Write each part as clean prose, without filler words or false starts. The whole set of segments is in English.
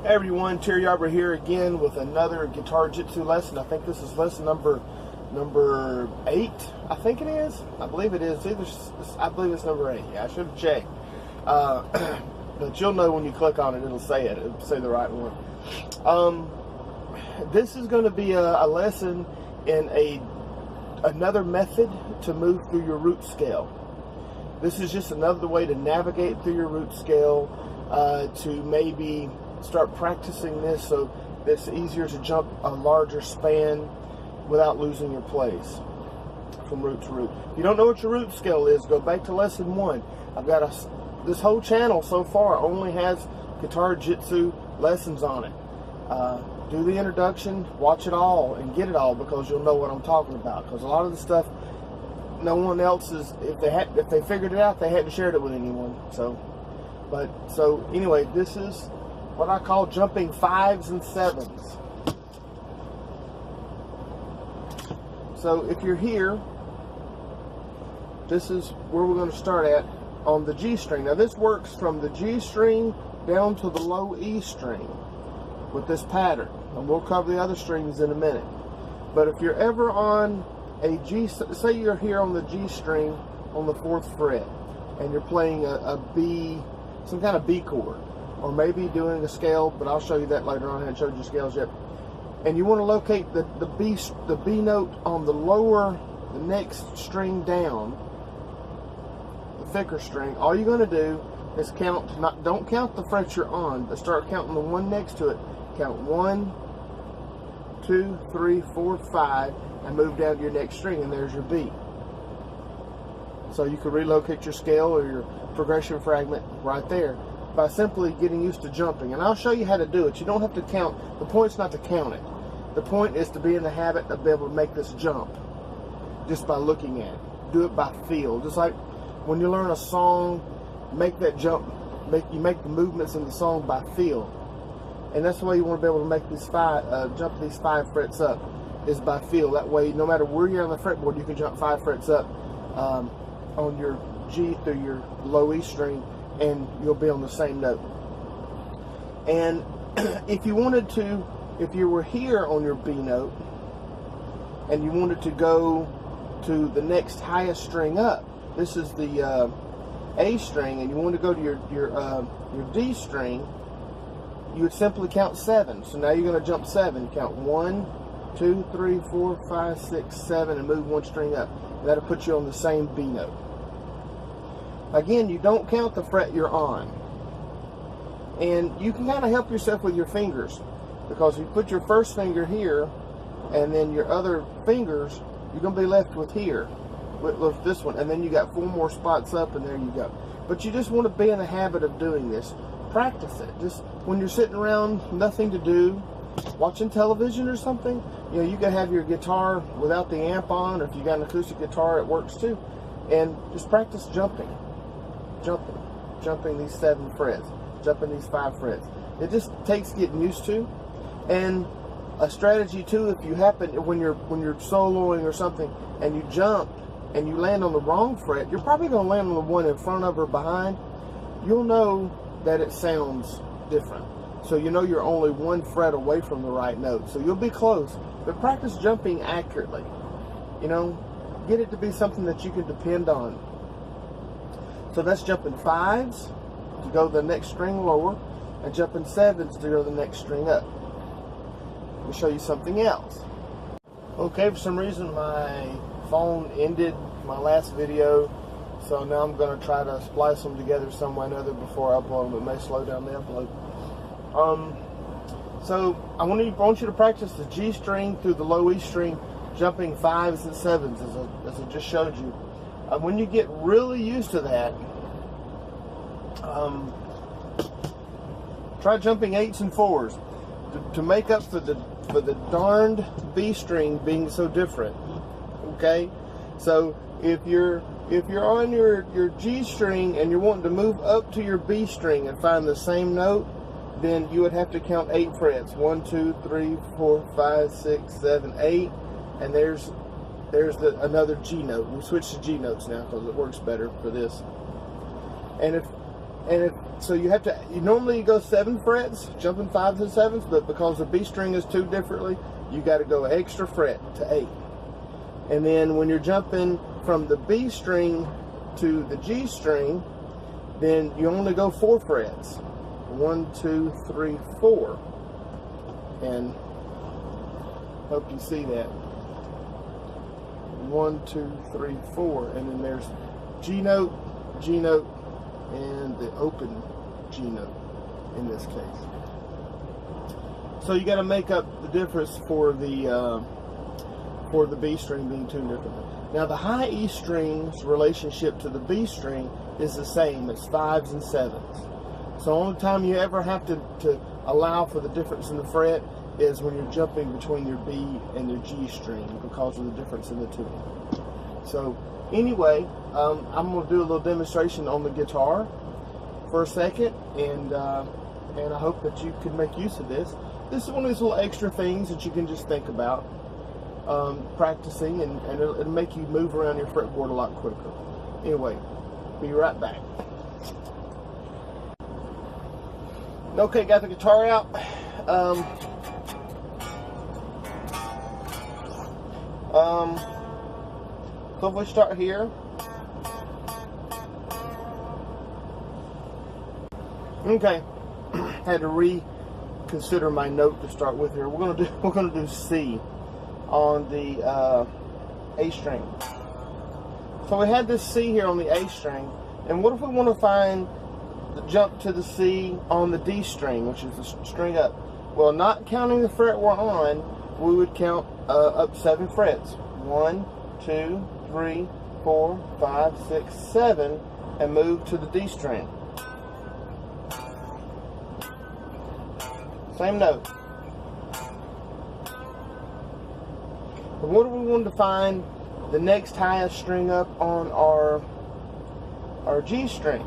Hey everyone, Terry Arbor here again with another Guitarjitsu lesson. I think this is lesson number 8. I think it is. I believe it is. I believe it's number 8. Yeah, I should have checked. But you'll know when you click on it. It'll say it. It'll say the right one. This is going to be a lesson in another method to move through your root scale. This is just another way to navigate through your root scale, to maybe start practicing this so it's easier to jump a larger span without losing your place from root to root. If you don't know what your root scale is, go back to lesson 1. I've got this whole channel so far only has Guitarjitsu lessons on it. Do the introduction, watch it all, and get it all, because you'll know what I'm talking about. Because a lot of the stuff, no one else is. If they figured it out, they hadn't shared it with anyone. So anyway, this is what I call jumping 5s and 7s. So if you're here, this is where we're going to start at on the G string. Now this works from the G string down to the low E string with this pattern, and we'll cover the other strings in a minute. But if you're ever on a G, say you're here on the G string on the 4th fret, and you're playing a B, some kind of B chord, or maybe doing a scale, but I'll show you that later on. I haven't showed you scales yet. And you want to locate the B note on the next string down, the thicker string. All you're going to do is count. Don't count the frets you're on, but start counting the one next to it. Count 1, 2, 3, 4, 5, and move down to your next string, and there's your B. So you can relocate your scale or your progression fragment right there by simply getting used to jumping. And I'll show you how to do it. You don't have to count. The point's not to count it. The point is to be in the habit of being able to make this jump just by looking at it. Do it by feel. Just like when you learn a song, make that jump. You make the movements in the song by feel. And that's the way you want to be able to make these jump these 5 frets up, is by feel. That way, no matter where you're on the fretboard, you can jump 5 frets up on your G through your low E string, and you'll be on the same note. And if you wanted to, if you were here on your B note and you wanted to go to the next highest string up, this is the A string, and you want to go to your D string, you would simply count 7. So now you're going to jump 7. Count 1, 2, 3, 4, 5, 6, 7, and move one string up. And that'll put you on the same B note. Again, you don't count the fret you're on. And you can kind of help yourself with your fingers, because if you put your first finger here and then your other fingers, you're going to be left with here, with this one, and then you got 4 more spots up, and there you go. But you just want to be in the habit of doing this. Practice it. Just when you're sitting around, nothing to do, watching television or something, you know, you can have your guitar without the amp on, or if you got an acoustic guitar, it works too. And just practice jumping these 7 frets, jumping these 5 frets. It just takes getting used to. And a strategy too, if you happen, when you're soloing or something, and you jump and you land on the wrong fret, you're probably going to land on the one in front of or behind. You'll know that it sounds different. So you know you're only 1 fret away from the right note. So you'll be close. But practice jumping accurately. You know, get it to be something that you can depend on. So that's jumping 5s to go the next string lower, and jumping 7s to go the next string up. Let me show you something else. Okay, for some reason my phone ended my last video, so now I'm going to try to splice them together some way or another before I upload them. It may slow down the upload. So I want you to practice the G string through the low E string, jumping 5s and 7s as I just showed you. When you get really used to that, try jumping 8s and 4s to make up for the darned B string being so different. Okay, so if you're on your G string and you're wanting to move up to your B string and find the same note, then you would have to count 8 frets. 1, 2, 3, 4, 5, 6, 7, 8, and there's another G note. We switch to G notes now because it works better for this. And And so you normally go 7 frets, jumping 5s and 7s, but because the B string is tuned differently, you got to go extra fret to 8. And then when you're jumping from the B string to the G string, then you only go 4 frets. 1, 2, 3, 4. And hope you see that. 1, 2, 3, 4. And then there's G note, and the open G note in this case. So you got to make up the difference for the B string being tuned differently. Now the high E string's relationship to the B string is the same. It's 5s and 7s. So the only time you ever have to allow for the difference in the fret is when you're jumping between your B and your G string because of the difference in the tuning. So anyway, I'm going to do a little demonstration on the guitar for a second, and I hope that you can make use of this. This is one of these little extra things that you can just think about practicing, and it'll make you move around your fretboard a lot quicker. Anyway, be right back. Okay, got the guitar out. So if we start here, okay, had to reconsider my note to start with here. We're gonna do C on the A string. So we had this C here on the A string, and what if we want to find the jump to the C on the D string, which is the string up? Well, not counting the fret we're on, we would count up 7 frets. 1, 2, 3, 4, 5, 6, 7, and move to the D string. Same note. But what if we wanted to find the next highest string up on our G string?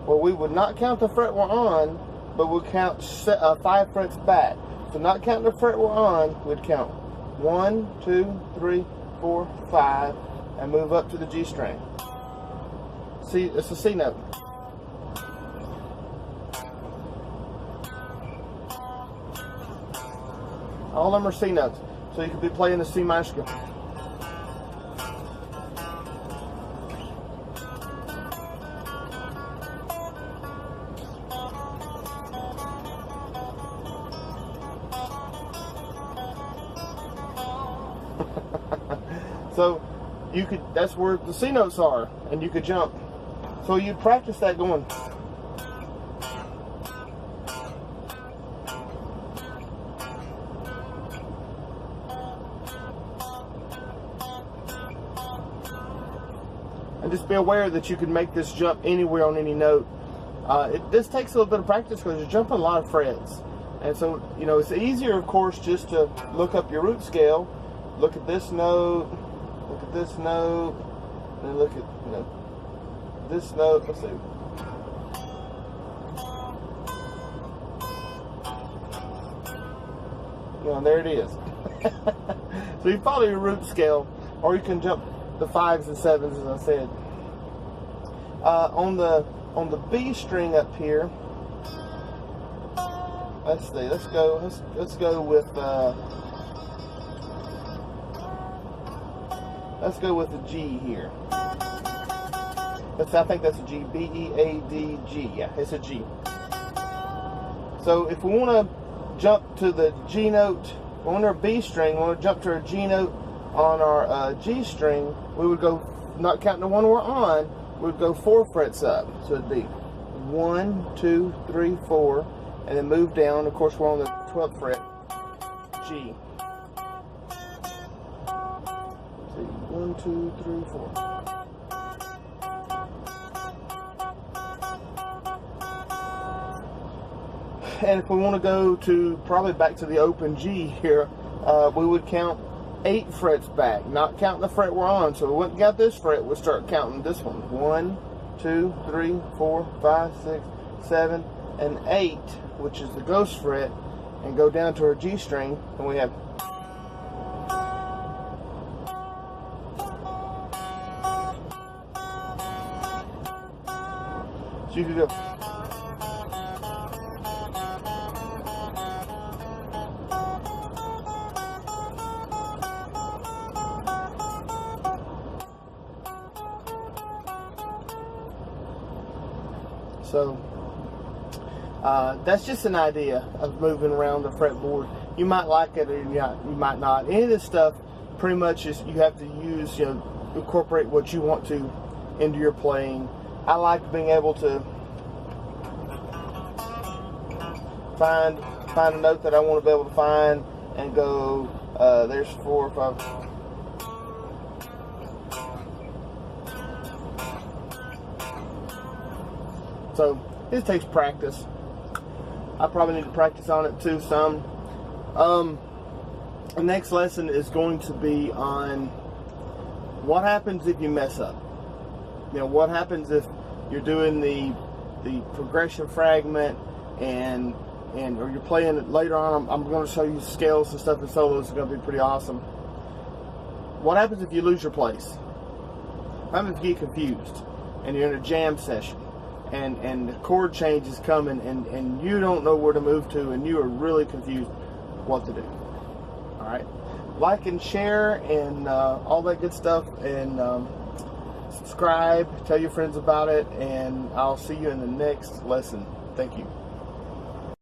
Well, we would not count the fret we're on, but we'll count 5 frets back. So not counting the fret we're on, we'd count 1, 2, 3, 4, 5, and move up to the G string. See, it's a C note. All of them are C notes. So you could be playing the C minor scale. So that's where the C notes are, and you could jump. So you practice that going. And just be aware that you can make this jump anywhere on any note. This takes a little bit of practice because you're jumping a lot of frets. And so, you know, it's easier, of course, just to look up your root scale, look at this note, look at this note, and then look at, you know, this note. Let's see. You know, there it is. So you follow your root scale, or you can jump the 5s and 7s, as I said. On the B string up here, let's see. Let's go with the G here. I think that's a G. B-E-A-D-G. Yeah, it's a G. So if we want to jump to the G note on our B string, we want to jump to our G note on our G string, we would go, not counting the one we're on, we would go 4 frets up. So it'd be 1, 2, 3, 4, and then move down. Of course, we're on the 12th fret, G. 1, 2, 3, 4. And if we want to go to probably back to the open G here, we would count 8 frets back, not counting the fret we're on. So we wouldn't count this fret, we'll start counting this one. 1, 2, 3, 4, 5, 6, 7, and 8, which is the ghost fret, and go down to our G string, and we have. So you could go. So that's just an idea of moving around the fretboard. You might like it or you might not. Any of this stuff pretty much is you have to use, incorporate what you want to into your playing. I like being able to find a note that I want to be able to find and go, there's 4 or 5. So it takes practice. I probably need to practice on it too some. The next lesson is going to be on what happens if you mess up. What happens if you're doing the progression fragment or you're playing it later on. I'm going to show you scales and stuff in solos. It's going to be pretty awesome. What happens if you lose your place? What happens if you get confused and you're in a jam session and the chord change is coming and you don't know where to move to and you are really confused what to do? All right, like and share and all that good stuff, and subscribe, tell your friends about it, and I'll see you in the next lesson. Thank you.